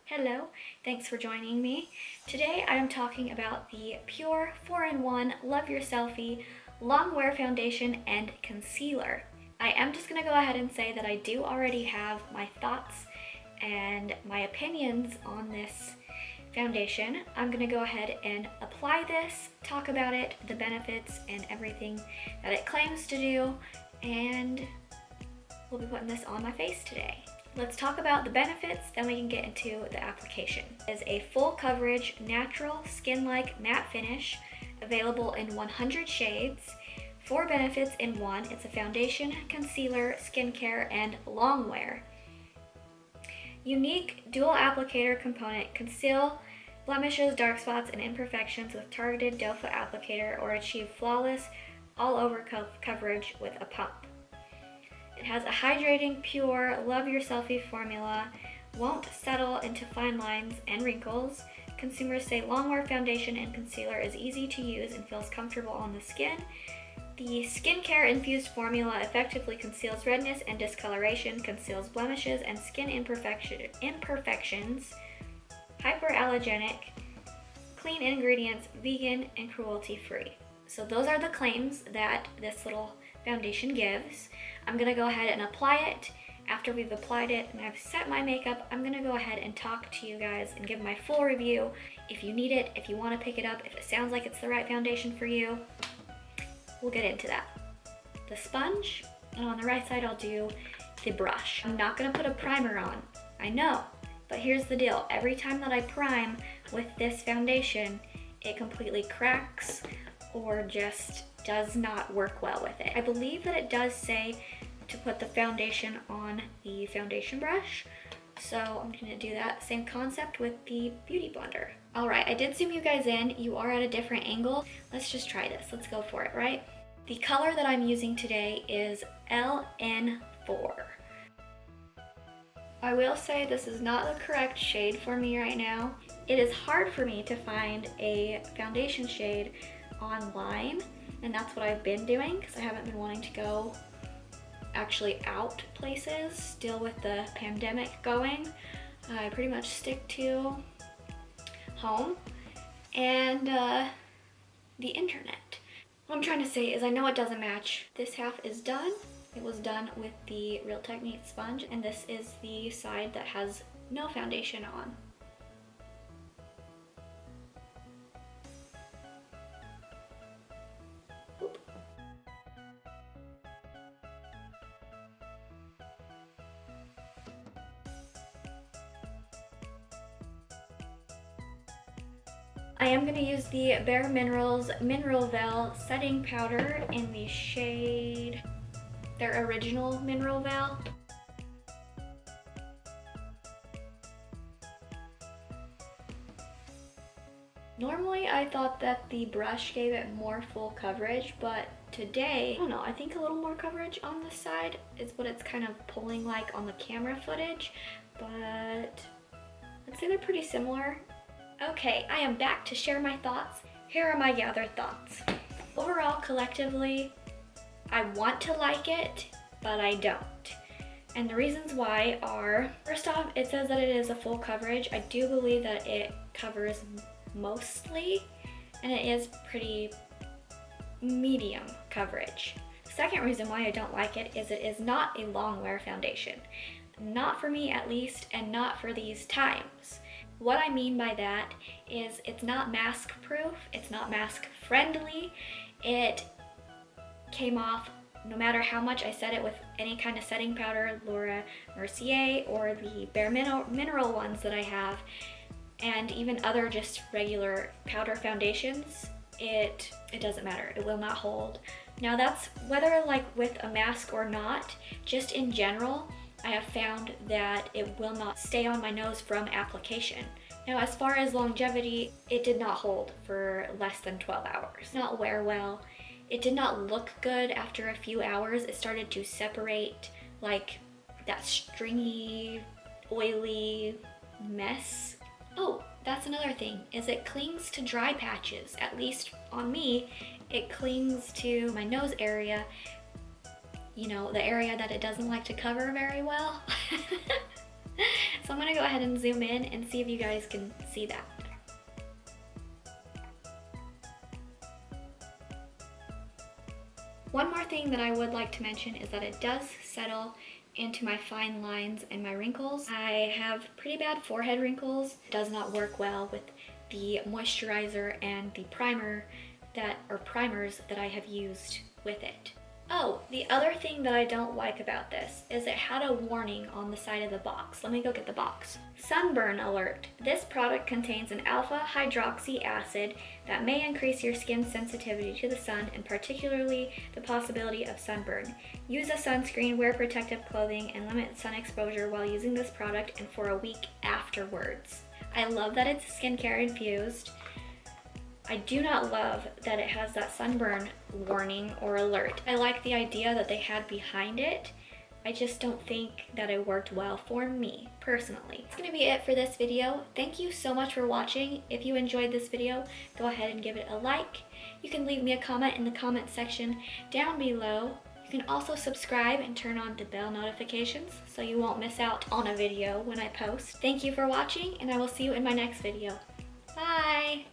Hello, thanks for joining me. Today I am talking about the PUR 4-in-1 Love Your Selfie Long Wear Foundation and Concealer. I am just going to go ahead and say that I do already have my thoughts and my opinions on this foundation. I'm going to go ahead and apply this, talk about it, the benefits, and everything that it claims to do, and we'll be putting this on my face today. Let's talk about the benefits, then we can get into the application. It is a full coverage, natural, skin-like matte finish, available in 100 shades. 4 benefits in one. It's a foundation, concealer, skincare, and long wear. Unique dual applicator component. Conceal blemishes, dark spots, and imperfections with targeted doe foot applicator, or achieve flawless all-over coverage with a pump. It has a hydrating, pure, Love Your Selfie formula, won't settle into fine lines and wrinkles. Consumers say long wear foundation and concealer is easy to use and feels comfortable on the skin. The skincare infused formula effectively conceals redness and discoloration, conceals blemishes and skin imperfections, hyperallergenic, clean ingredients, vegan, and cruelty-free. So those are the claims that this little foundation gives. I'm gonna go ahead and apply it. After we've applied it and I've set my makeup, I'm gonna go ahead and talk to you guys and give my full review. If you need it, if you wanna pick it up, if it sounds like it's the right foundation for you, we'll get into that. The sponge, and on the right side I'll do the brush. I'm not gonna put a primer on, I know, but here's the deal. Every time that I prime with this foundation, it completely cracks or just does not work well with it. I believe that it does say to put the foundation on the foundation brush, so I'm gonna do that same concept with the Beauty Blender. All right, I did zoom you guys in. You are at a different angle. Let's just try this. Let's go for it, right? The color that I'm using today is LN4. I will say this is not the correct shade for me right now. It is hard for me to find a foundation shade online, and that's what I've been doing because I haven't been wanting to go actually out places. Still with the pandemic going, I pretty much stick to home and the internet. What I'm trying to say is I know it doesn't match. This half is done. It was done with the Real Technique sponge, and this is the side that has no foundation on. I am going to use the Bare Minerals Mineral Veil Setting Powder in the shade, their original Mineral Veil. Normally I thought that the brush gave it more full coverage, but today, I don't know, I think a little more coverage on this side is what it's kind of pulling like on the camera footage, but I'd say they're pretty similar. Okay, I am back to share my thoughts. Here are my gathered thoughts. Overall, collectively, I want to like it, but I don't. And the reasons why are, first off, it says that it is a full coverage. I do believe that it covers mostly, and it is pretty medium coverage. The second reason why I don't like it is not a long wear foundation. Not for me at least, and not for these times. What I mean by that is it's not mask proof, it's not mask friendly. It came off, no matter how much I set it with any kind of setting powder, Laura Mercier, or the Bare Mineral ones that I have, and even other just regular powder foundations, it doesn't matter, it will not hold. Now that's whether like with a mask or not, just in general, I have found that it will not stay on my nose from application. Now, as far as longevity, it did not hold for less than 12 hours. Not wear well. It did not look good after a few hours. It started to separate like that stringy, oily mess. Oh, that's another thing, is it clings to dry patches. At least on me, it clings to my nose area, you know, the area that it doesn't like to cover very well. So I'm gonna go ahead and zoom in and see if you guys can see that. One more thing that I would like to mention is that it does settle into my fine lines and my wrinkles. I have pretty bad forehead wrinkles. It does not work well with the moisturizer and the primers that I have used with it. Oh, the other thing that I don't like about this is it had a warning on the side of the box. Let me go get the box. Sunburn alert. This product contains an alpha hydroxy acid that may increase your skin's sensitivity to the sun and particularly the possibility of sunburn. Use a sunscreen, wear protective clothing, and limit sun exposure while using this product and for a week afterwards. I love that it's skincare infused. I do not love that it has that sunburn warning or alert. I like the idea that they had behind it. I just don't think that it worked well for me, personally. That's gonna be it for this video. Thank you so much for watching. If you enjoyed this video, go ahead and give it a like. You can leave me a comment in the comment section down below. You can also subscribe and turn on the bell notifications so you won't miss out on a video when I post. Thank you for watching, and I will see you in my next video. Bye!